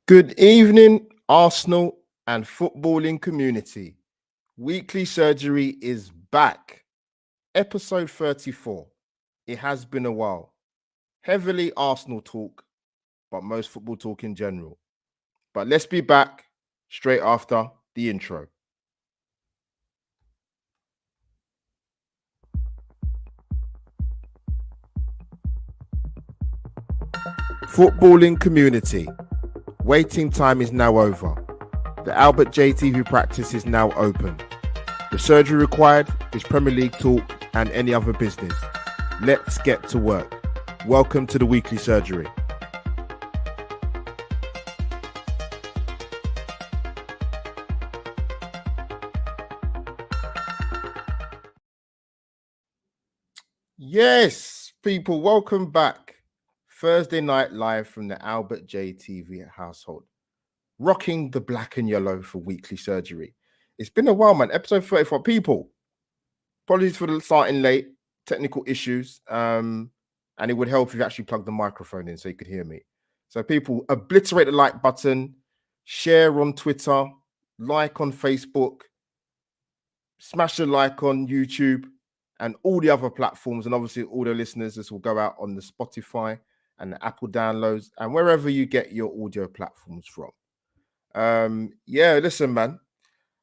Good evening, Arsenal and footballing community. Weekly Surgery is back. Episode 34. It has been a while. Heavily Arsenal talk, but most football talk in general. But let's be back straight after the intro. Footballing community. Waiting time is now over. The Albert JTV practice is now open. The surgery required is Premier League talk and any other business. Let's get to work. Welcome to the Weekly Surgery. Yes, people, welcome back. Thursday night live from the Albert J TV household, rocking the black and yellow for weekly surgery. It's been a while, man. Episode 34. People, apologies for the starting late, technical issues. And it would help if you actually plug the microphone in so you could hear me. So, people, obliterate the like button, share on Twitter, like on Facebook, smash the like on YouTube and all the other platforms. And obviously, all the listeners, this will go out on the Spotify and the Apple downloads and wherever you get your audio platforms from. Yeah, listen, man.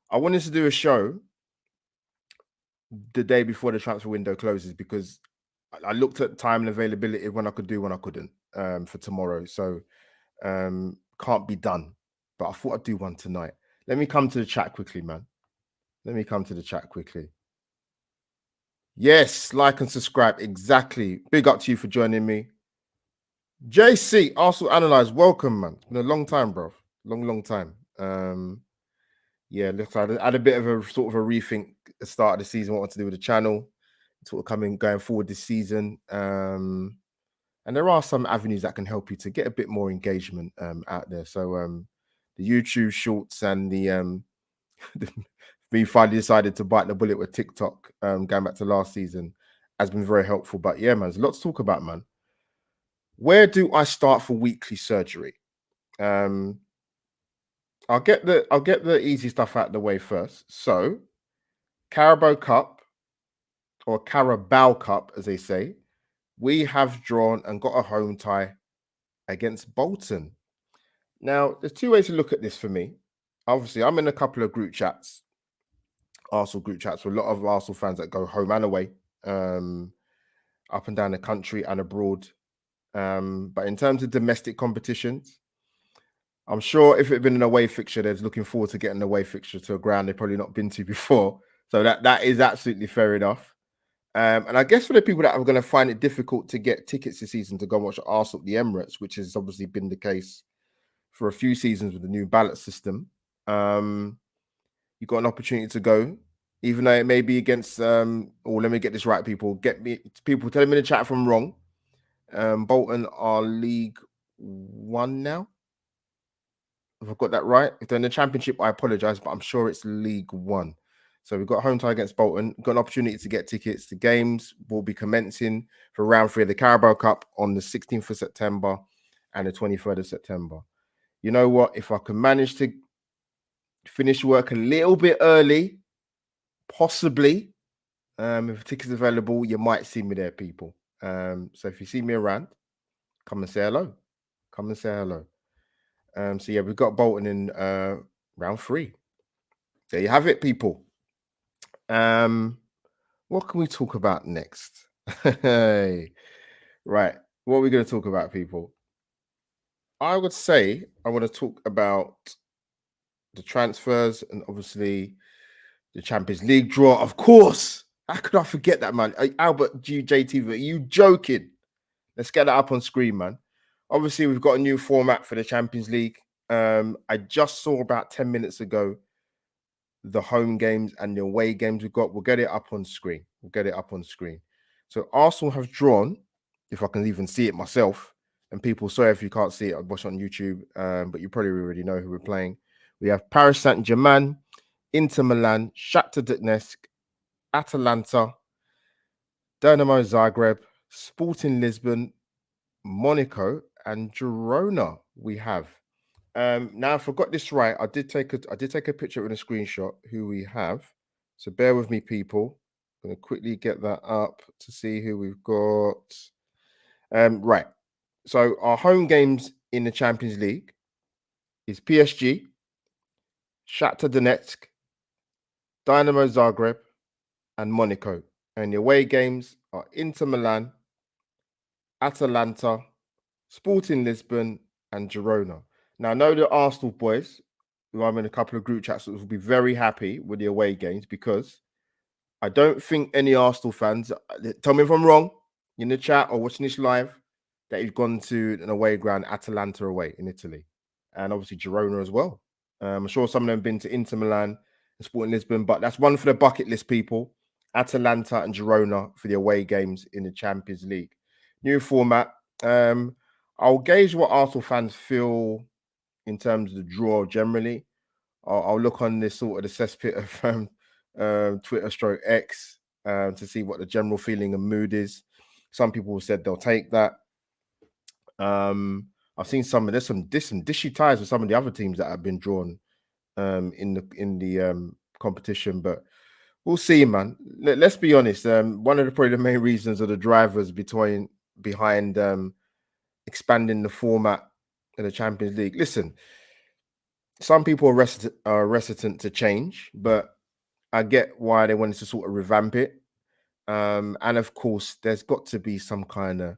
I wanted to do a show the day before the transfer window closes because I looked at time and availability when I could do, when I couldn't, for tomorrow. So can't be done. But I thought I'd do one tonight. Let me come to the chat quickly, man. Let me come to the chat quickly. Yes, like and subscribe. Exactly. Big up to you for joining me. JC, Arsenal Analyze. Welcome, man. It's been a long time, bro. Long time. Yeah, look, I had a bit of a sort of a rethink at the start of the season, what to do with the channel, sort of going forward this season. And there are some avenues that can help you to get a bit more engagement out there. So the YouTube shorts and the we finally decided to bite the bullet with TikTok, going back to last season, has been very helpful. But yeah, man, there's a lot to talk about, man. Where do I start for weekly surgery? I'll get the easy stuff out of the way first. So, Carabao Cup, or Carabao Cup, as they say, we have drawn and got a home tie against Bolton. Now, there's two ways to look at this for me. Obviously, I'm in a couple of group chats, Arsenal group chats, with a lot of Arsenal fans that go home and away, up and down the country and abroad. But in terms of domestic competitions, I'm sure if it had been an away fixture, they're looking forward to getting an away fixture to a ground they've probably not been to before. So that is absolutely fair enough. And I guess for the people that are going to find it difficult to get tickets this season to go and watch Arsenal at the Emirates, which has obviously been the case for a few seasons with the new ballot system, you've got an opportunity to go, even though it may be against, or let me get this right, people. People tell me in the chat if I'm wrong. Bolton are League One now. If I've got that right. If they're in the Championship, I apologize, but I'm sure it's League One. So we've got home tie against Bolton. Got an opportunity to get tickets. The games will be commencing for round 3 of the Carabao Cup on the 16th of September and the 23rd of September. You know what? If I can manage to finish work a little bit early, possibly, if tickets are available, you might see me there, people. So if you see me around, come and say hello. Come and say hello. So yeah, we've got Bolton in round 3. There you have it, people. What can we talk about next? Right. What are we going to talk about, people? I would say I want to talk about the transfers and obviously the Champions League draw. Of course. How could I forget that, man? Albert JTV, are you joking? Let's get that up on screen, man. Obviously, we've got a new format for the Champions League. I just saw about 10 minutes ago the home games and the away games we've got. We'll get it up on screen. So Arsenal have drawn, if I can even see it myself, and people, sorry if you can't see it, I'll watch it on YouTube, but you probably already know who we're playing. We have Paris Saint-Germain, Inter Milan, Shakhtar Donetsk, Atalanta, Dynamo Zagreb, Sporting Lisbon, Monaco, and Girona we have. Now, if I got this right, I did take a picture and a screenshot who we have. So bear with me, people. I'm going to quickly get that up to see who we've got. Right. So our home games in the Champions League is PSG, Shakhtar Donetsk, Dynamo Zagreb, and Monaco. And the away games are Inter Milan, Atalanta, Sporting Lisbon, and Girona. Now, I know the Arsenal boys, who I'm in a couple of group chats, will be very happy with the away games because I don't think any Arsenal fans, tell me if I'm wrong, in the chat or watching this live, that you've gone to an away ground, Atalanta away in Italy, and obviously Girona as well. I'm sure some of them have been to Inter Milan and Sporting Lisbon, but that's one for the bucket list, people. Atalanta and Girona for the away games in the Champions League. New format. I'll gauge what Arsenal fans feel in terms of the draw generally. I'll look on this sort of the cesspit of Twitter stroke X to see what the general feeling and mood is. Some people said they'll take that. I've seen there's some dishy ties with some of the other teams that have been drawn in the competition, but we'll see, man. Let's be honest. One of probably the main reasons are the drivers behind expanding the format of the Champions League. Listen, some people are reticent to change, but I get why they wanted to sort of revamp it. And of course, there's got to be some kind of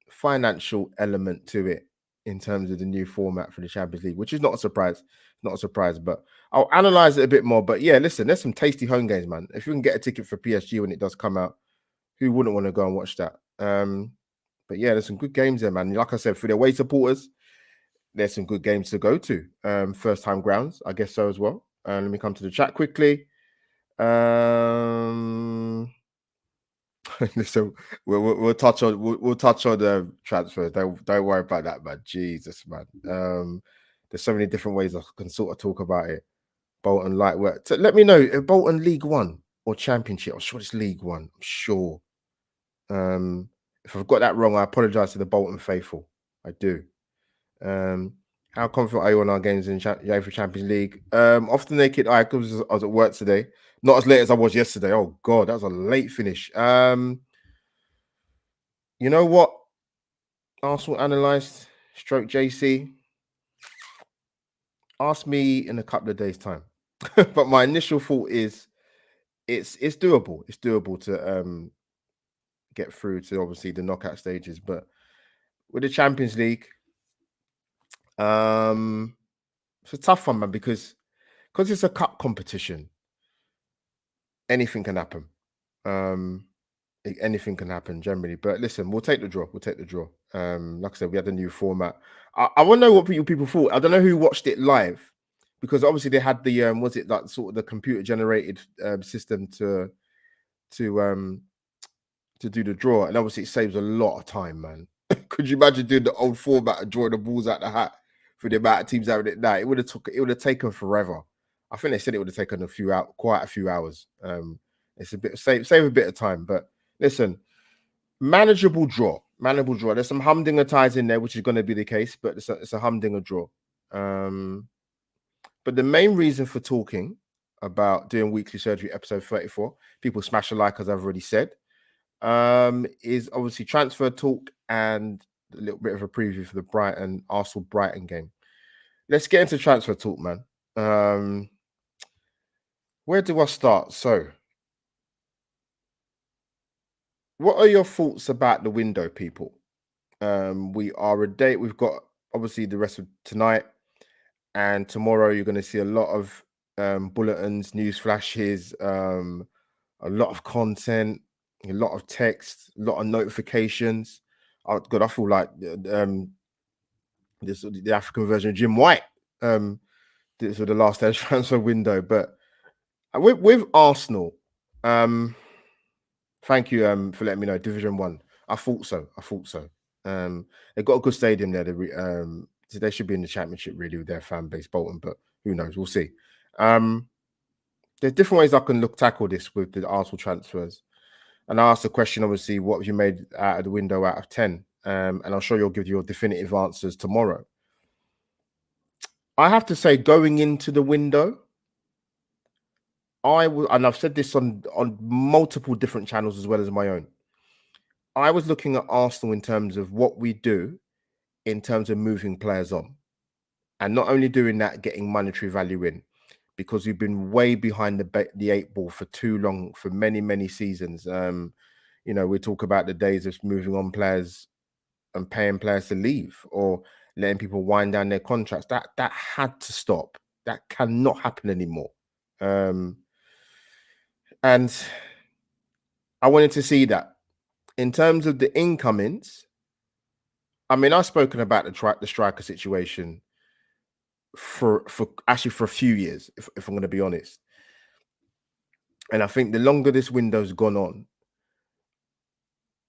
financial element to it in terms of the new format for the Champions League, which is not a surprise. Not a surprise, but I'll analyze it a bit more. But yeah, listen, there's some tasty home games, man. If you can get a ticket for PSG when it does come out, who wouldn't want to go and watch that? But yeah, there's some good games there, man. Like I said, for the away supporters, there's some good games to go to. First time grounds, I guess so as well. Let me come to the chat quickly. So we'll touch on the transfers. Don't worry about that, man. Jesus, man. There's so many different ways I can sort of talk about it. Bolton light work. So let me know if Bolton League One or Championship. I'm sure it's League One. I'm sure. If I've got that wrong, I apologize to the Bolton faithful. I do. How confident are you on our games in UEFA Champions League? Off the naked eye, because I was at work today. Not as late as I was yesterday. Oh God, that was a late finish. You know what? Arsenal analyst, stroke JC. Ask me in a couple of days' time. But my initial thought is it's doable. It's doable to get through to obviously the knockout stages. But with the Champions League, it's a tough one, man, because it's a cup competition. Anything can happen. Anything can happen generally. But listen, we'll take the draw. We'll take the draw. Like I said, we had a new format. I want to know what people thought. I don't know who watched it live, because obviously they had the was it like sort of the computer generated system to do the draw, and obviously it saves a lot of time, man. Could you imagine doing the old format and drawing the balls out the hat for the amount of teams having it now? It would have taken forever. I think they said it would have taken quite a few hours. It's a bit save a bit of time, but listen, manageable draw. There's some humdinger ties in there, which is going to be the case, but it's a humdinger draw. But the main reason for talking about doing weekly surgery episode 34, people smash a like, as I've already said, is obviously transfer talk and a little bit of a preview for the Arsenal Brighton game. Let's get into transfer talk, man. Where do I start? So, what are your thoughts about the window, people? We are a date. We've got obviously the rest of tonight and tomorrow. You're going to see a lot of bulletins, news flashes, a lot of content, a lot of text, a lot of notifications. Oh God, I feel like the African version of Jim White. This was the last day transfer window, but with Arsenal, thank you for letting me know. Division 1. I thought so. They've got a good stadium there. They should be in the Championship really with their fan base, Bolton, but who knows? We'll see. There's different ways I can tackle this with the Arsenal transfers. And I asked the question, obviously, what have you made out of the window out of 10? And I'm sure you'll give your definitive answers tomorrow. I have to say, going into the window, and I've said this on multiple different channels as well as my own. I was looking at Arsenal in terms of what we do in terms of moving players on. And not only doing that, getting monetary value in, because we've been way behind the 8 ball for too long, for many, many seasons. We talk about the days of moving on players and paying players to leave or letting people wind down their contracts. That had to stop. That cannot happen anymore. And I wanted to see that. In terms of the incomings, I mean, I've spoken about the striker situation for a few years, if I'm going to be honest. And I think the longer this window's gone on,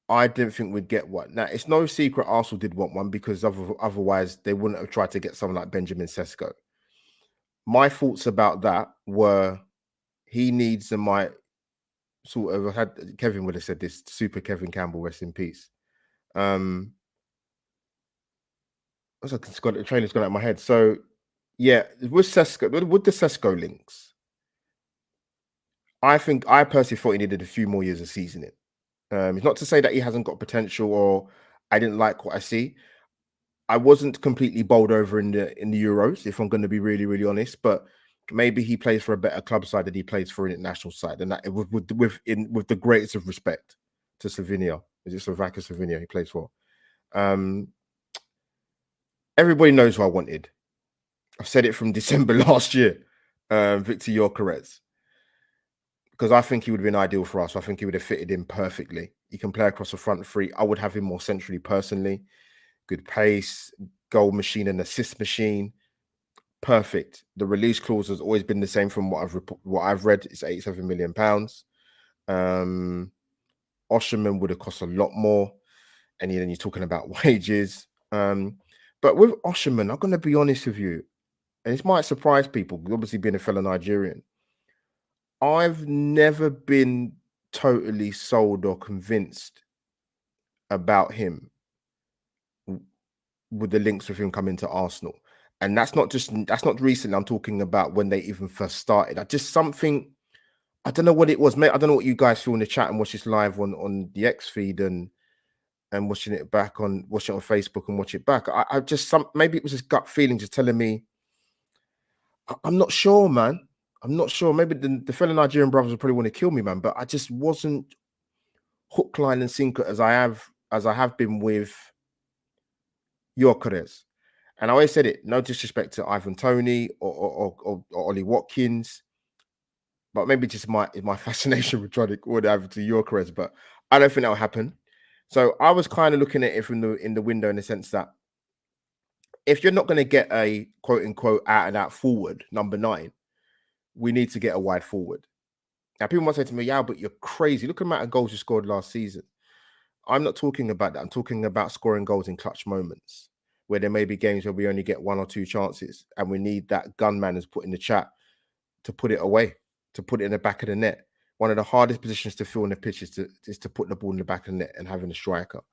I didn't think we'd get one. Now, it's no secret Arsenal did want one because otherwise they wouldn't have tried to get someone like Benjamin Sesko. My thoughts about that were he needs and my sort of had Kevin would have said this, super Kevin Campbell, rest in peace. It's got the trainer's gone out of my head. So yeah, with Sesko, with the Sesko links, I personally thought he needed a few more years of seasoning. It's not to say that he hasn't got potential or I didn't like what I see. I wasn't completely bowled over in the Euros, if I'm going to be really, really honest. But maybe he plays for a better club side than he plays for an international side, and that with the greatest of respect to Slovenia. Is it Slovakia, Slovenia he plays for? Everybody knows who I wanted. I've said it from December last year. Victor Gyökeres, because I think he would have been ideal for us. I think he would have fitted in perfectly. He can play across the front three. I would have him more centrally personally. Good pace, goal machine and assist machine. Perfect. The release clause has always been the same from what I've read. It's £87 million. Osherman would have cost a lot more. And then you're talking about wages. But with Osherman, I'm going to be honest with you, and this might surprise people, obviously being a fellow Nigerian. I've never been totally sold or convinced about him with the links with him coming to Arsenal. And that's not recently. I'm talking about when they even first started. I don't know what it was, mate. I don't know what you guys feel in the chat and watch this live on the X feed and watching it on Facebook and watch it back. I just maybe it was just gut feeling just telling me, I'm not sure, man. I'm not sure. Maybe the fellow Nigerian brothers would probably want to kill me, man. But I just wasn't hook, line, and sinker as I have been with Gyökeres. And I always said it, no disrespect to Ivan Toney or Ollie Watkins, but maybe just my fascination with trying to order over to Gyökeres, but I don't think that will happen. So I was kind of looking at it from in the window in the sense that if you're not going to get a quote unquote out and out forward, number 9, we need to get a wide forward. Now, people might say to me, yeah, but you're crazy. Look at the amount of goals you scored last season. I'm not talking about that. I'm talking about scoring goals in clutch moments where there may be games where we only get 1 or 2 chances and we need that gunman, as put in the chat, to put it away, to put it in the back of the net. One of the hardest positions to fill in the pitch is to put the ball in the back of the net and having a striker.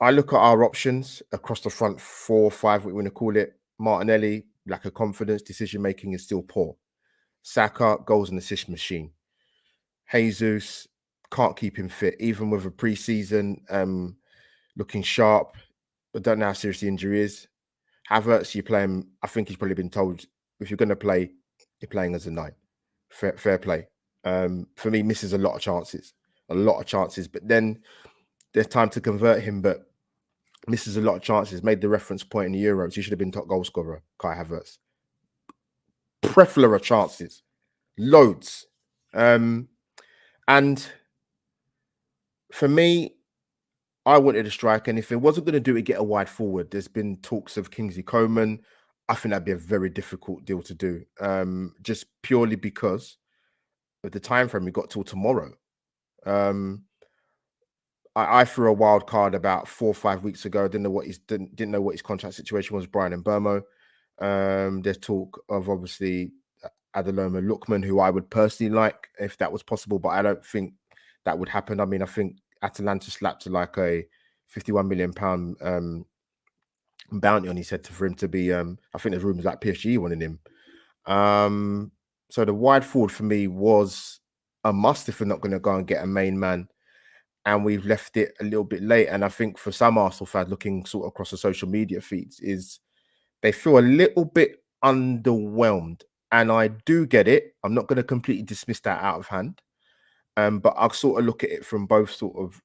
I look at our options across the front 4 or 5, what we want to call it. Martinelli, lack of confidence, decision-making is still poor. Saka, goals and assist machine. Jesus, can't keep him fit, even with a pre-season looking sharp. I don't know how serious the injury is. Havertz, you play him. I think he's probably been told, if you're going to play, you're playing as a 9. Fair play. For me, misses a lot of chances. But then there's time to convert him, but misses a lot of chances. Made the reference point in the Euros. He should have been top goal scorer, Kai Havertz. Plethora of chances. Loads. And for me, I wanted a striker, and if it wasn't going to do it, get a wide forward. There's been talks of Kingsley Coman. I think that'd be a very difficult deal to do, just purely because of the time frame we got till tomorrow. I threw a wild card about 4 or 5 weeks ago. Didn't know what his contract situation was. Brian Mbeumo. There's talk of obviously Adeloma Lookman, who I would personally like if that was possible, but I don't think that would happen. I mean, I think Atalanta slapped like a £51 million bounty on his head for him to be. I think there's rumors like PSG wanting him. So the wide forward for me was a must if we're not going to go and get a main man. And we've left it a little bit late. And I think for some Arsenal fans looking sort of across the social media feeds is they feel a little bit underwhelmed. And I do get it. I'm not going to completely dismiss that out of hand. But I'll sort of look at it from both sort of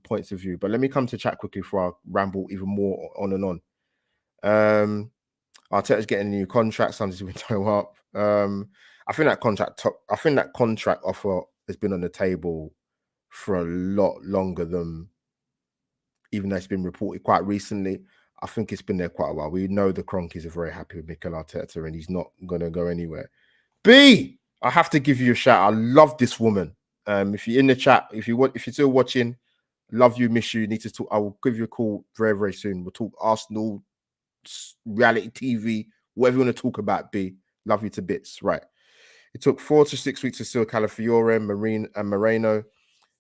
points of view. But let me come to chat quickly before I ramble even more on and on. Arteta's getting a new contract. Something's been going up. I think that contract offer has been on the table for a lot longer than, even though it's been reported quite recently. I think it's been there quite a while. We know the Cronkies are very happy with Mikel Arteta and he's not going to go anywhere. B, I have to give you a shout. I love this woman. If you're in the chat, if you're still watching, Love you, miss you. Need to talk. I will give you a call very, very soon. We'll talk Arsenal, reality TV, whatever you want to talk about. B, love you to bits. Right. It took 4 to 6 weeks to seal Calafiore, Marine, and Moreno.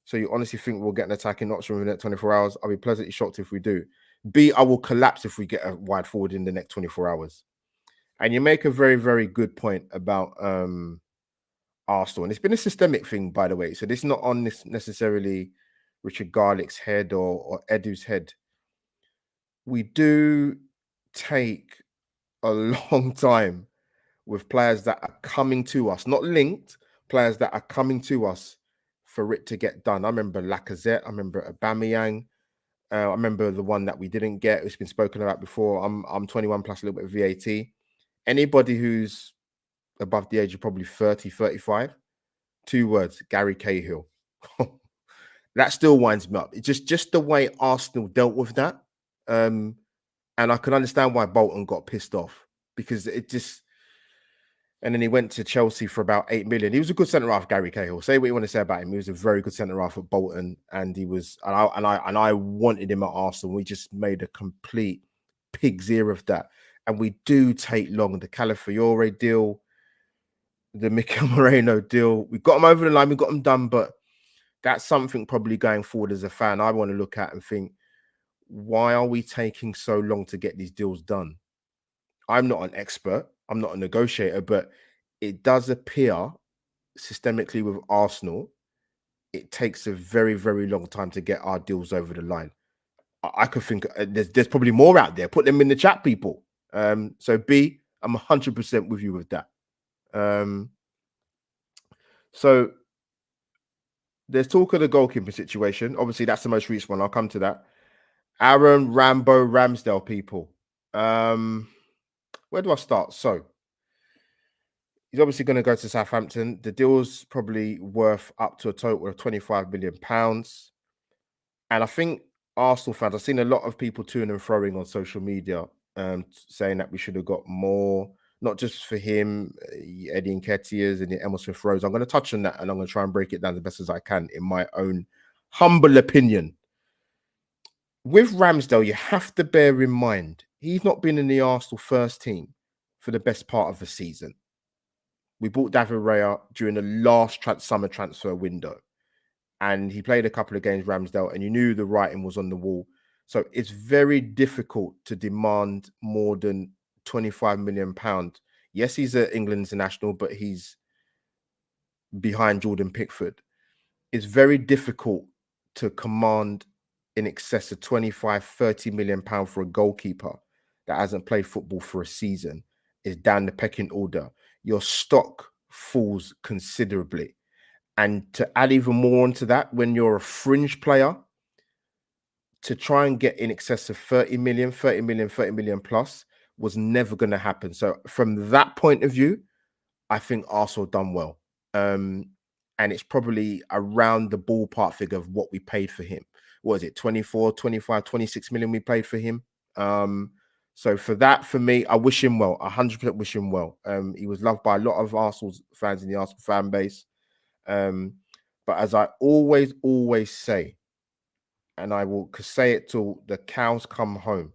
So you honestly think we'll get an attacking option within the next 24 hours? I'll be pleasantly shocked if we do. B, I will collapse if we get a wide forward in the next 24 hours. And you make a very, very good point about Arsenal. And it's been a systemic thing, by the way. So this is not on this necessarily Richard Garlick's head or Edu's head. We do take a long time with players that are coming to us, not linked, players that are coming to us for it to get done. I remember Lacazette, I remember Aubameyang, I remember the one that we didn't get, it's been spoken about before. I'm 21 plus a little bit of VAT. Anybody who's above the age of probably 30, 35, 2 words, Gary Cahill. That still winds me up. It's just the way Arsenal dealt with that. And I can understand why Bolton got pissed off, because it just. And then he went to Chelsea for about 8 million. He was a good centre half, Gary Cahill. Say what you want to say about him. He was a very good centre half at Bolton, and he was. And I wanted him at Arsenal. We just made a complete pig's ear of that. And we do take long. The Calafiore deal, the Mikel Moreno deal. We got them over the line. We got them done. But that's something probably going forward as a fan I want to look at and think, why are we taking so long to get these deals done? I'm not an expert. I'm not a negotiator, but it does appear systemically with Arsenal, it takes a very, very long time to get our deals over the line. I could think there's probably more out there. Put them in the chat, people. So B, I'm 100% with you with that. So there's talk of the goalkeeper situation. Obviously, that's the most recent one. I'll come to that. Aaron Rambo Ramsdale, people. Where do I start? So he's obviously going to go to Southampton. The deal's probably worth up to a total of £25 million. And I think Arsenal fans, I've seen a lot of people toing and throwing on social media, saying that we should have got more, not just for him, Eddie Nketiah's and the Emerson Rose. I'm going to touch on that, and I'm going to try and break it down the best as I can in my own humble opinion. With Ramsdale, you have to bear in mind, he's not been in the Arsenal first team for the best part of the season. We bought David Raya during the last summer transfer window, and he played a couple of games, Ramsdale, and you knew the writing was on the wall. So it's very difficult to demand more than £25 million. Yes, he's an England international, but he's behind Jordan Pickford. It's very difficult to command in excess of 25, 30 million pounds for a goalkeeper that hasn't played football for a season. Is down the pecking order. Your stock falls considerably. And to add even more onto that, when you're a fringe player, to try and get in excess of 30 million plus was never going to happen. So from that point of view, I think Arsenal done well. And it's probably around the ballpark figure of what we paid for him. What is it, 24, 25, 26 million we paid for him? So for that, for me, I wish him well. 100% wish him well. He was loved by a lot of Arsenal fans in the Arsenal fan base. But as I always say, and I will say it till the cows come home,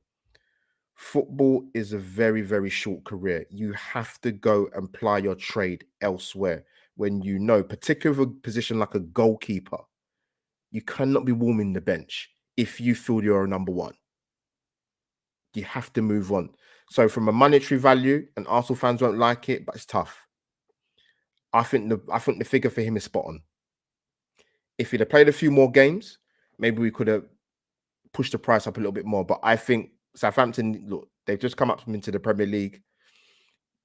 football is a very, very short career. You have to go and ply your trade elsewhere. When you know, particularly a position like a goalkeeper, you cannot be warming the bench if you feel you're a number one. You have to move on. So from a monetary value, and Arsenal fans won't like it, but it's tough. I think the figure for him is spot on. If he'd have played a few more games, maybe we could have pushed the price up a little bit more. But I think Southampton, look, they've just come up into the Premier League.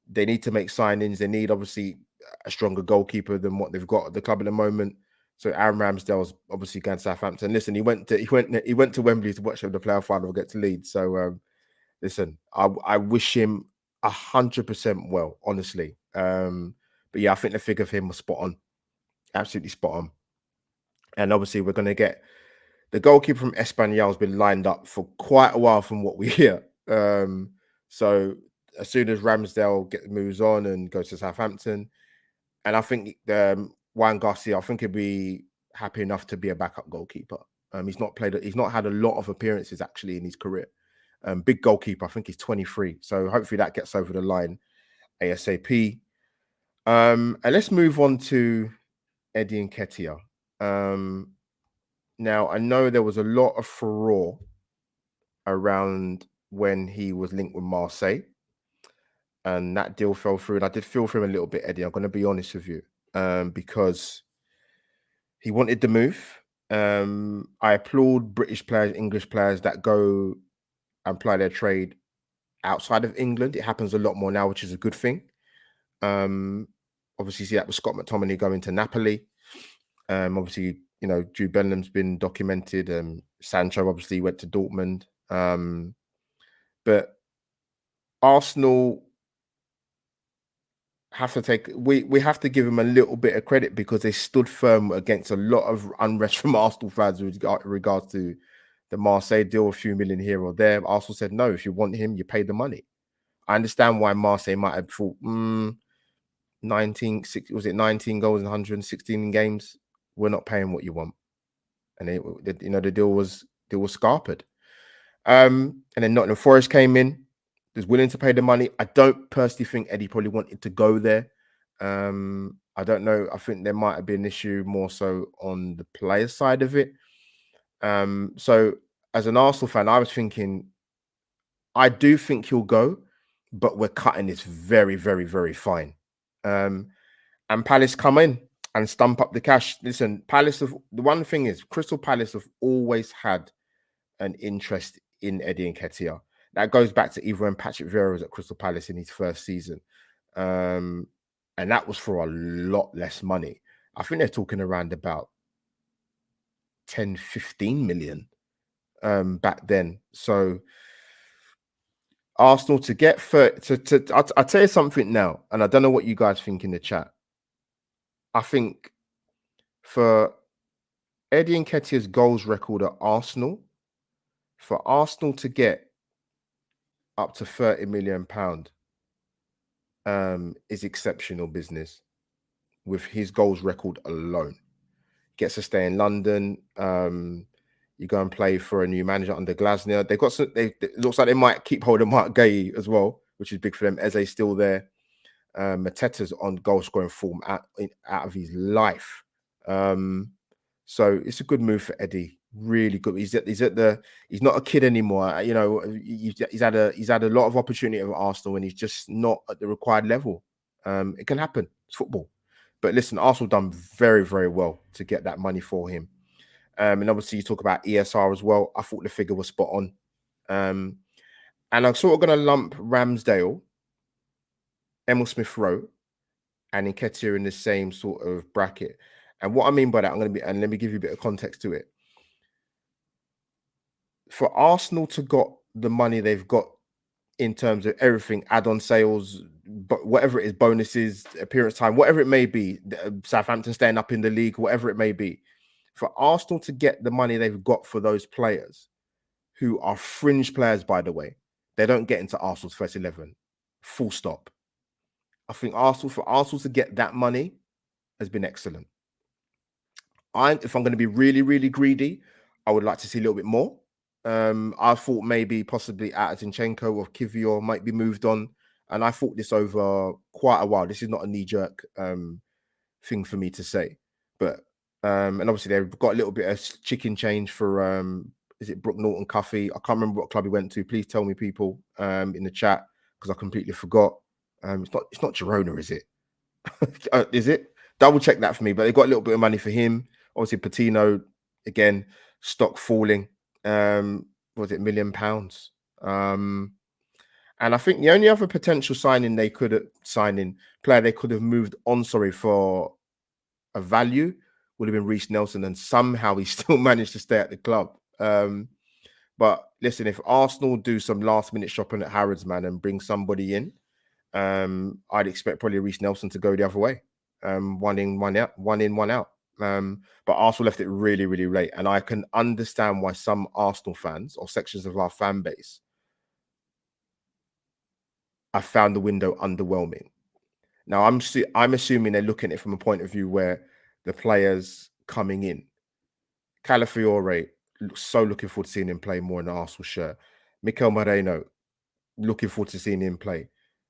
They need to make signings. They need, obviously, a stronger goalkeeper than what they've got at the club at the moment. So Aaron Ramsdale's obviously going to Southampton. Listen, he went to Wembley to watch the playoff final get to Leeds. So listen, I wish him 100% well, honestly. But yeah, I think the figure for him was spot on, absolutely spot on. And obviously, we're going to get the goalkeeper from Espanyol has been lined up for quite a while, from what we hear. So as soon as Ramsdale moves on and goes to Southampton, and I think Juan Garcia, I think he'd be happy enough to be a backup goalkeeper. He's not played. He's not had a lot of appearances actually in his career. Big goalkeeper. I think he's 23. So hopefully that gets over the line ASAP. And let's move on to Eddie Nketiah. Now I know there was a lot of furore around when he was linked with Marseille, and that deal fell through. And I did feel for him a little bit, Eddie. I'm going to be honest with you, because he wanted the move. I applaud British players, English players that go and apply their trade outside of England. It happens a lot more now, which is a good thing. Obviously, see that with Scott McTominay going to Napoli. Obviously, you know, Jude Bellingham's been documented. Sancho obviously went to Dortmund. But Arsenal have to take we have to give them a little bit of credit because they stood firm against a lot of unrest from Arsenal fans with regards to the Marseille deal, a few million here or there. Arsenal said no, if you want him, you pay the money. I understand why Marseille might have thought 19 goals in 116 games. We're not paying what you want, and the deal was scarpered. And then Nottingham Forest came in, was willing to pay the money. I don't personally think Eddie probably wanted to go there. I don't know. I think there might have been an issue more so on the player side of it. So as an Arsenal fan, I was thinking, I do think he'll go, but we're cutting this very, very, very fine. And Palace come in and stump up the cash. Listen, the one thing is, Crystal Palace have always had an interest in Eddie Nketiah. That goes back to even when Patrick Vieira was at Crystal Palace in his first season. And that was for a lot less money. I think they're talking around about 10, 15 million back then. So Arsenal to get I'll tell you something now, and I don't know what you guys think in the chat. I think for Eddie Nketiah's goals record at Arsenal, for Arsenal to get up to £30 million is exceptional business with his goals record alone. Gets to stay in London. You go and play for a new manager under Glasner. They've got it looks like they might keep hold of Mark Gay as well, which is big for them. Eze's still there. Mateta's on goal scoring form out of his life. So it's a good move for Eddie. Really good. He's not a kid anymore. You know, he's had a lot of opportunity at Arsenal, and he's just not at the required level. It can happen. It's football. But listen, Arsenal done very, very well to get that money for him. And obviously you talk about ESR as well. I thought the figure was spot on. And I'm sort of going to lump Ramsdale, Emil Smith-Rowe, and Nketiah in the same sort of bracket. And what I mean by that, and let me give you a bit of context to it. For Arsenal to got the money they've got in terms of everything, add-on sales, but whatever it is, bonuses, appearance time, whatever it may be, Southampton staying up in the league, whatever it may be, for Arsenal to get the money they've got for those players, who are fringe players, by the way, they don't get into Arsenal's first 11, full stop. I think for Arsenal to get that money has been excellent. If I'm going to be really, really greedy, I would like to see a little bit more. I thought maybe possibly Zinchenko or Kivior might be moved on. And I thought this over quite a while. This is not a knee-jerk thing for me to say. But and obviously they've got a little bit of chicken change for is it Brook Norton Cuffy? I can't remember what club he went to. Please tell me, people, in the chat, because I completely forgot. It's not Girona, is it? Is it? Double check that for me. But they got a little bit of money for him. Obviously, Patino, again, stock falling. Was it £1 million? And I think the only other potential player they could have moved on, for a value would have been Reece Nelson, and somehow he still managed to stay at the club. But listen, if Arsenal do some last-minute shopping at Harrods, man, and bring somebody in, I'd expect probably Reece Nelson to go the other way. One in, one out. But Arsenal left it really, really late. And I can understand why some Arsenal fans or sections of our fan base have found the window underwhelming. Now, I'm assuming they're looking at it from a point of view where the players coming in, Calafiore, So looking forward to seeing him play more in the Arsenal shirt. Mikel Moreno, looking forward to seeing him play.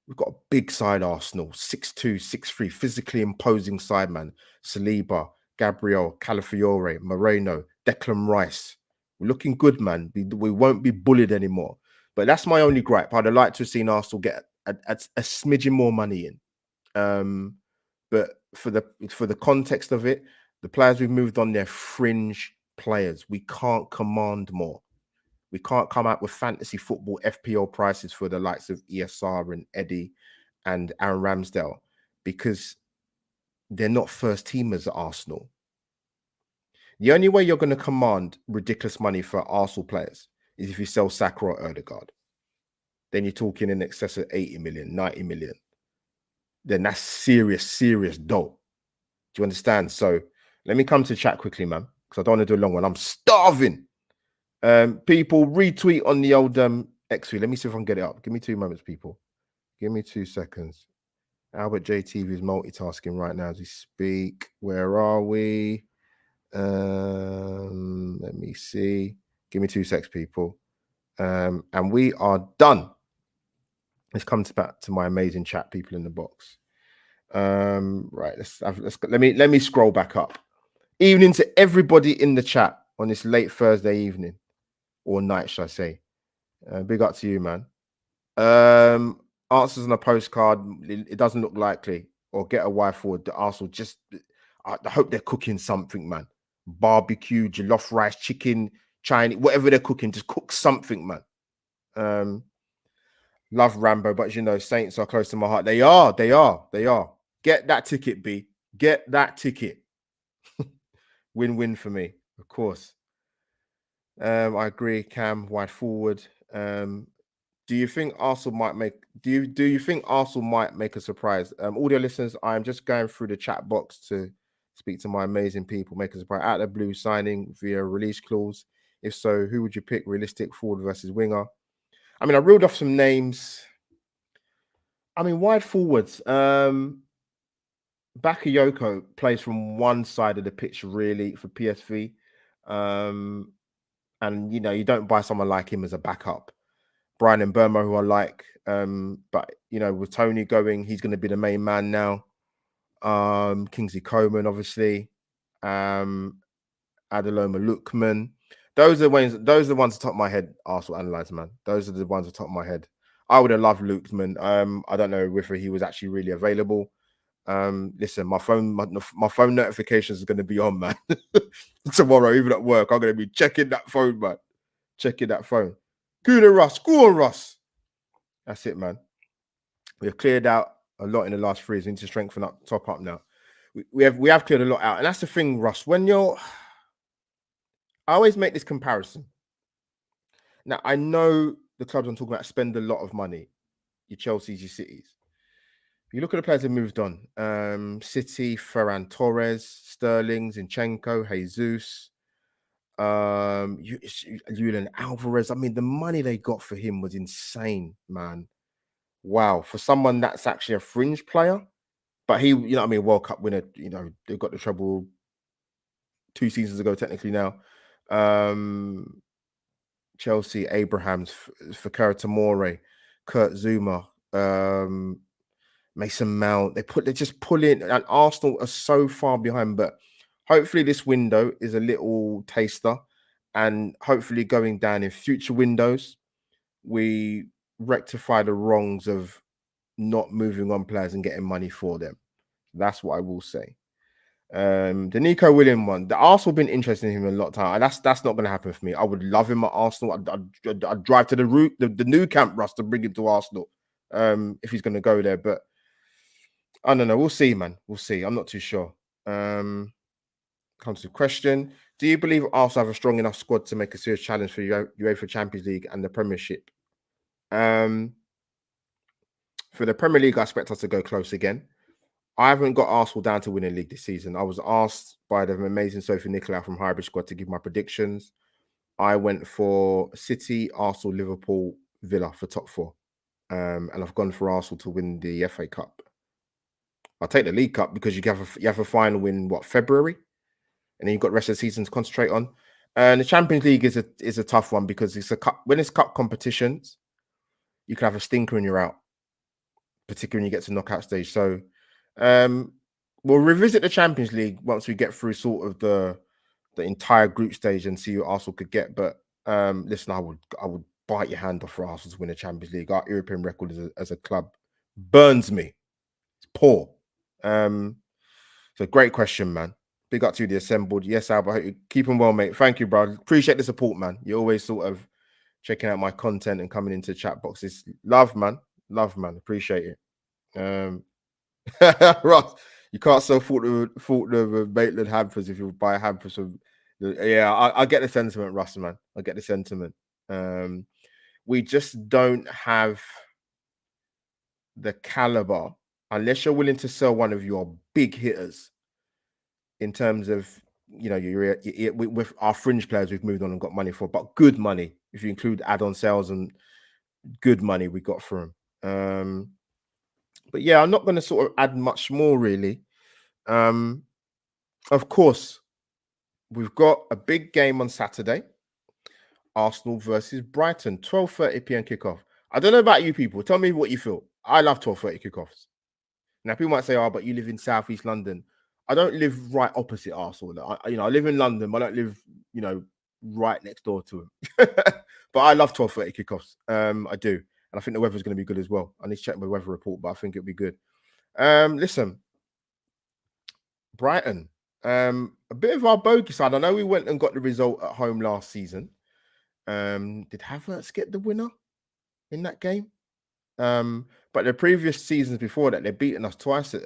We've got a big side Arsenal, 6'2", 6'3", physically imposing side, man. Saliba, Gabriel, Calafiore, Moreno, Declan Rice. We're looking good, man. We won't be bullied anymore. But that's my only gripe. I'd have liked to have seen Arsenal get a smidgen more money in. But for the context of it, the players we've moved on, they're fringe players. We can't command more. We can't come out with fantasy football FPL prices for the likes of ESR and Eddie and Aaron Ramsdale because they're not first teamers at Arsenal. The only way you're going to command ridiculous money for Arsenal players is if you sell Saka or Odegaard. Then you're talking in excess of 80 million, 90 million. Then that's serious dough. Do you understand? So let me come to chat quickly, man, because I don't want to do a long one. I'm starving. People retweet on the old X3. Let me see if I can get it up. Give me 2 moments, people. Give me 2 seconds. Albert JTV is multitasking right now as we speak. Where are we? Let me see. Give me 2 secs, people. And we are done. Let's come back to my amazing chat people in the box. Right, let me scroll back up. Evening to everybody in the chat on this late Thursday evening or night, should I say? Big up to you, man. Answers on a postcard. It doesn't look likely. Or get a wife forward. The Arsenal just. I hope they're cooking something, man. Barbecue, jollof rice, chicken, Chinese, whatever they're cooking, just cook something, man. Love Rambo, but you know, Saints are close to my heart. They are. Get that ticket, B. Get that ticket. Win-win for me, of course. I agree, Cam. Wide forward. Do you think Arsenal might make? Do you think Arsenal might make a surprise? Audio listeners, I'm just going through the chat box to speak to my amazing people. Make a surprise out of the blue signing via release clause. If so, who would you pick? Realistic forward versus winger. I mean, I reeled off some names. I mean, wide forwards. Bakayoko plays from one side of the pitch really for PSV. And you know, you don't buy someone like him as a backup. Brian and Burma, who I like, but you know, with Tony going, he's going to be the main man now. Kingsley Coman, obviously, Adeloma Lookman. Those are the ones at the top of my head. Arsenal analyzer, man. Those are the ones at the top of my head. I would have loved Lookman. I don't know if he was actually really available. Listen, my phone notifications are going to be on, man. Tomorrow, even at work, I'm going to be checking that phone, man. Checking that phone. Go on, Russ. That's it, man. We've cleared out a lot in the last 3 years. We need to strengthen up, top up now. We have cleared a lot out, and that's the thing, Russ. When I always make this comparison. Now I know the clubs I'm talking about spend a lot of money. Your Chelsea's, your Cities. You look at the players that moved on. City, Ferran Torres, Sterling, Zinchenko, Jesus. Julian Alvarez. I mean, the money they got for him was insane, man. Wow, for someone that's actually a fringe player, but he, you know, I mean, World Cup winner. You know, they got the treble 2 seasons ago, technically now. Chelsea, Abrahams, Fikayo Tomori, Kurt Zuma, Mason Mount. They just pull in, and Arsenal are so far behind, but. Hopefully this window is a little taster, and hopefully going down in future windows, we rectify the wrongs of not moving on players and getting money for them. That's what I will say. The Nico Williams one, the Arsenal been interested in him a lot of time. And that's not going to happen for me. I would love him at Arsenal. I'd drive to the new camp, Russ, to bring him to Arsenal if he's going to go there. But I don't know. We'll see, man. We'll see. I'm not too sure. Comes to the question: do you believe Arsenal have a strong enough squad to make a serious challenge for UEFA Champions League and the Premiership? For the Premier League, I expect us to go close again. I haven't got Arsenal down to win a league this season. I was asked by the amazing Sophie Nicolau from Hybrid Squad to give my predictions. I went for City, Arsenal, Liverpool, Villa for top 4. And I've gone for Arsenal to win the FA Cup. I'll take the League Cup because you have a final in February? And then you've got the rest of the season to concentrate on. And the Champions League is a tough one because it's a cup. When it's cup competitions, you can have a stinker and you're out, particularly when you get to knockout stage. So um, we'll revisit the Champions League once we get through sort of the entire group stage and see what Arsenal could get. But listen, I would bite your hand off for Arsenal to win the Champions League. Our European record as a club burns me. It's poor. So great question, man. Big up to the assembled. Yes, Albert. I hope you keep them well, mate. Thank you, bro. Appreciate the support, man. You're always sort of checking out my content and coming into chat boxes. Love, man. Love, man. Appreciate it. Ross, you can't sell fault of Maitland hampers if you buy hampers from. Yeah, I get the sentiment, Russ, man. I get the sentiment. We just don't have the caliber unless you're willing to sell one of your big hitters. In terms of with our fringe players, we've moved on and got money for, but good money if you include add-on sales and good money we got for them. But yeah, I'm not going to sort of add much more really. Of course, we've got a big game on Saturday. Arsenal versus Brighton, 12:30 p.m. kickoff. I don't know about you people. Tell me what you feel. I love 12:30 kickoffs. Now people might say, "Oh, but you live in Southeast London." I don't live right opposite Arsenal. I live in London, but I don't live, right next door to them. But I love 12:30 kickoffs. I do, and I think the weather's going to be good as well. I need to check my weather report, but I think it'll be good. Listen, Brighton, a bit of our bogey side. I know we went and got the result at home last season. Did Havertz get the winner in that game? But the previous seasons before that, they've beaten us twice at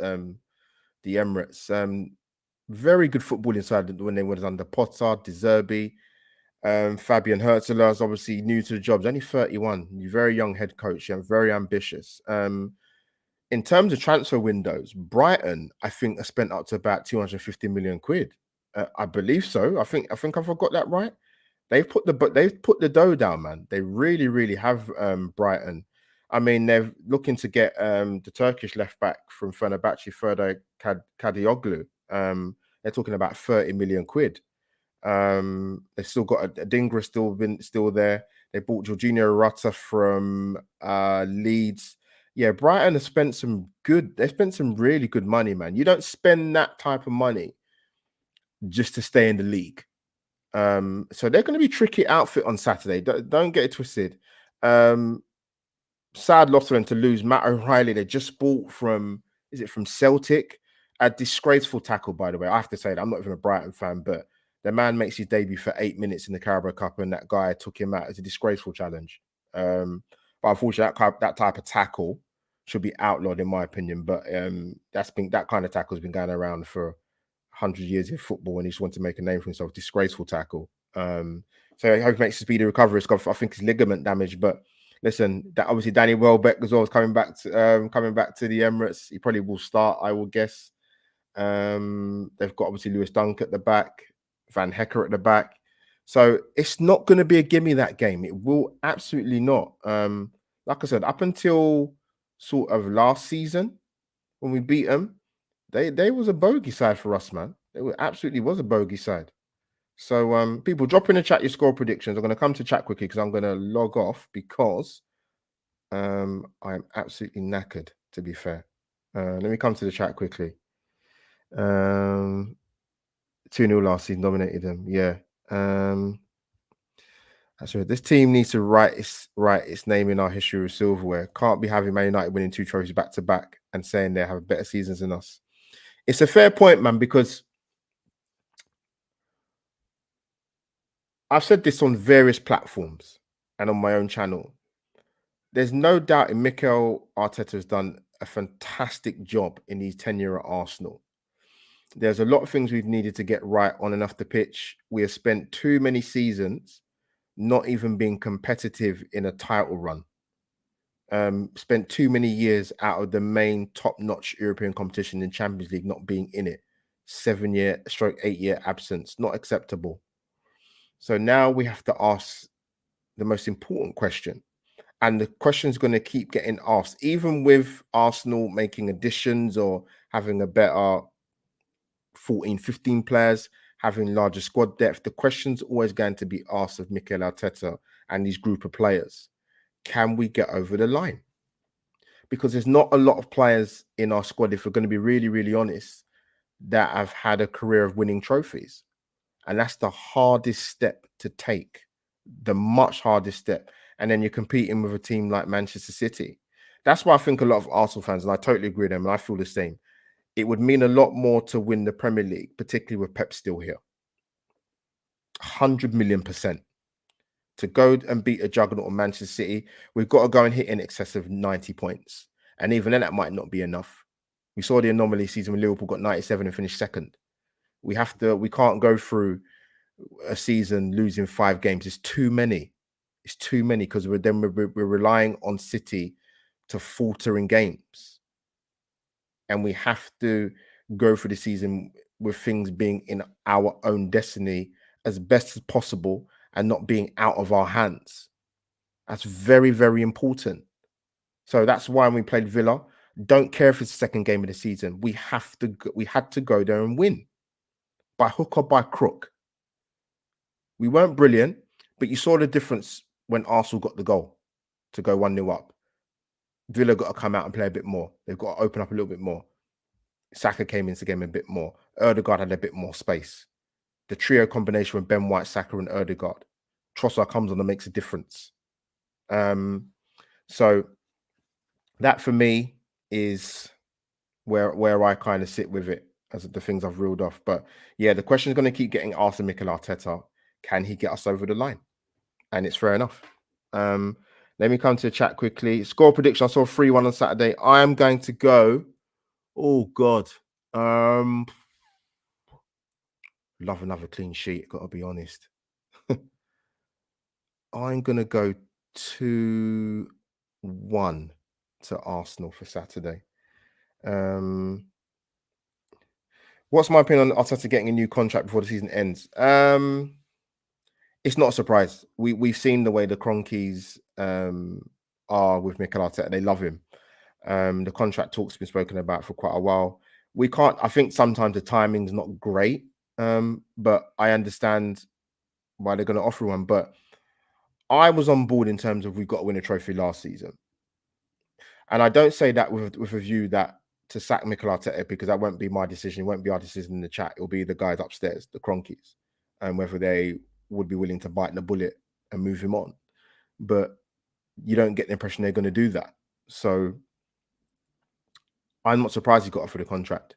the Emirates. Very good football inside when they were under Potter, De Zerbi, Fabian Herzler is obviously new to the job. He's only 31. He's a very young head coach and very ambitious. In terms of transfer windows, Brighton, I think, have spent up to about 250 million quid. I believe so. I think I've got that right. They've put the dough down, man. They really, really have. Brighton. I mean, they're looking to get the Turkish left back from Fenerbahce, Ferdo Kadioglu. They're talking about 30 million quid. They've still got a Dingra still there. They bought Jorginho Rutter from Leeds. Yeah, Brighton have spent they've spent some really good money, man. You don't spend that type of money just to stay in the league. So they're going to be tricky outfit on Saturday. Don't get it twisted. Sad loss for them to lose Matt O'Reilly. They just bought from Celtic? A disgraceful tackle, by the way. I have to say that I'm not even a Brighton fan, but the man makes his debut for 8 minutes in the Carabao Cup, and that guy took him out. It's a disgraceful challenge. But unfortunately, that type of tackle should be outlawed, in my opinion. But that kind of tackle has been going around for 100 years in football, and he just wants to make a name for himself. Disgraceful tackle. So I hope he makes a speedy recovery. I think it's ligament damage, but listen, that obviously Danny Welbeck as well is coming back to the Emirates. He probably will start, I will guess. They've got obviously Lewis Dunk at the back, Van Hecker at the back. So it's not going to be a gimme, that game. It will absolutely not. Like I said, up until sort of last season when we beat them, they was a bogey side for us, man. Absolutely was a bogey side. So people, drop in the chat your score predictions. I'm going to come to chat quickly because I'm going to log off because I'm absolutely knackered, to be fair. Let me come to the chat quickly. 2-0 last season, dominated them. Yeah. That's right. This team needs to write its name in our history of silverware. Can't be having Man United winning 2 trophies back to back and saying they have better seasons than us. It's a fair point, man, because I've said this on various platforms and on my own channel. There's no doubt in Mikel Arteta has done a fantastic job in his tenure at Arsenal. There's a lot of things we've needed to get right on and off the pitch. We have spent too many seasons not even being competitive in a title run. Spent too many years out of the main top-notch European competition in Champions League not being in it. 7-year/8-year absence, not acceptable. So now we have to ask the most important question. And the question's going to keep getting asked, even with Arsenal making additions or having a better 14, 15 players, having larger squad depth, the question's always going to be asked of Mikel Arteta and these group of players. Can we get over the line? Because there's not a lot of players in our squad, if we're going to be really, really honest, that have had a career of winning trophies. And that's the hardest step to take, the much hardest step. And then you're competing with a team like Manchester City. That's why I think a lot of Arsenal fans, and I totally agree with them, and I feel the same, it would mean a lot more to win the Premier League, particularly with Pep still here. 100 million%. To go and beat a juggernaut of Manchester City, we've got to go and hit in excess of 90 points. And even then, that might not be enough. We saw the anomaly season when Liverpool got 97 and finished second. We can't go through a season losing 5 games. It's too many. It's too many because we're relying on City to falter in games. And we have to go through the season with things being in our own destiny as best as possible and not being out of our hands. That's very, very important. So that's why when we played Villa, don't care if it's the second game of the season. We had to go there and win by hook or by crook. We weren't brilliant, but you saw the difference when Arsenal got the goal to go 1-0 up. Villa got to come out and play a bit more. They've got to open up a little bit more. Saka came into the game a bit more. Ødegaard had a bit more space. The trio combination with Ben White, Saka, and Ødegaard. Trossard comes on and makes a difference. So that for me is where I kind of sit with it as the things I've reeled off. But yeah, the question is going to keep getting asked of Mikel Arteta. Can he get us over the line? And it's fair enough. Let me come to the chat quickly. Score prediction. I saw 3-1 on Saturday. I am going to go. Oh God. Love another clean sheet, got to be honest. I'm going to go 2-1 to Arsenal for Saturday. What's my opinion on Arteta getting a new contract before the season ends? It's not a surprise. We've seen the way the Cronkies are with Mikel Arteta. They love him. The contract talk's been spoken about for quite a while. I think sometimes the timing's not great, but I understand why they're going to offer one. But I was on board in terms of we've got to win a trophy last season. And I don't say that with a view that to sack Mikel Arteta, because that won't be my decision. It won't be our decision in the chat. It'll be the guys upstairs, the Cronkies, and whether they would be willing to bite the bullet and move him on. But you don't get the impression they're going to do that. So I'm not surprised he got offered a contract.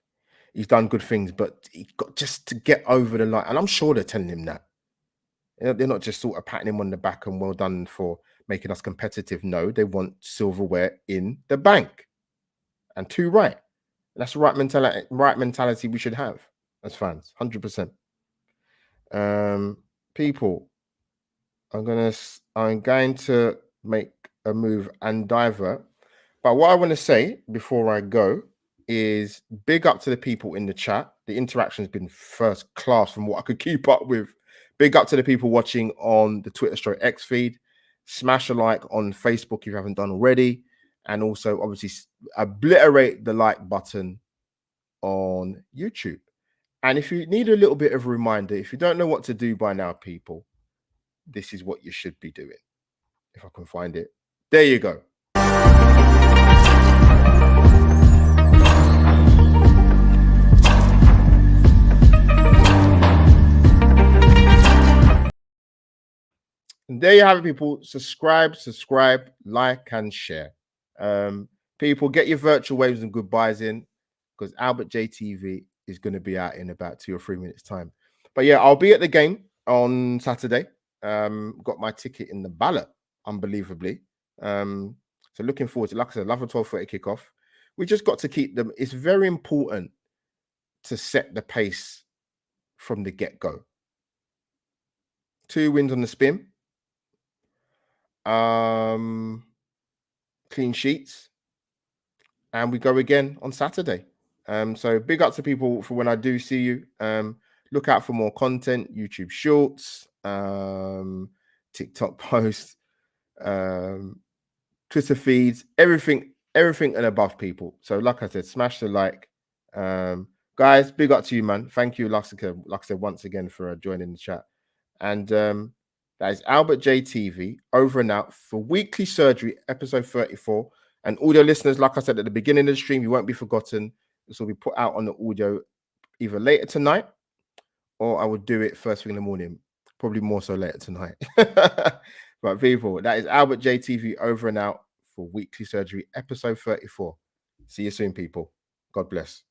He's done good things, but he got just to get over the line. And I'm sure they're telling him that. They're not just sort of patting him on the back and well done for making us competitive. No, they want silverware in the bank. And too right. That's the right mentality we should have as fans, 100%. People, I'm going to make a move and divert. But what I want to say before I go is big up to the people in the chat. The interaction has been first class from what I could keep up with. Big up to the people watching on the Twitter/X feed. Smash a like on Facebook if you haven't done already. And also, obviously, obliterate the like button on YouTube. And if you need a little bit of a reminder, if you don't know what to do by now, people, this is what you should be doing. If I can find it. There you go. And there you have it, people. Subscribe, like, and share. People, get your virtual waves and goodbyes in, because Albert JTV is going to be out in about 2 or 3 minutes' time. But yeah, I'll be at the game on Saturday. Got my ticket in the ballot, unbelievably. So looking forward to, like I said, 12:30 kickoff. We just got to keep them. It's very important to set the pace from the get-go. 2 wins on the spin. Clean sheets. And we go again on Saturday. So big up to people for when I do see you. Look out for more content, YouTube shorts, TikTok posts, Twitter feeds, everything and above, people. So like I said, smash the like, Guys, big up to you, man. Thank you, like I said, once again for joining the chat. And that is Albert JTV over and out for Weekly Surgery, episode 34. And audio listeners, like I said at the beginning of the stream, you won't be forgotten. This will be put out on the audio either later tonight or I would do it first thing in the morning. Probably more so later tonight. But people, that is Albert JTV over and out for Weekly Surgery, episode 34. See you soon, people. God bless.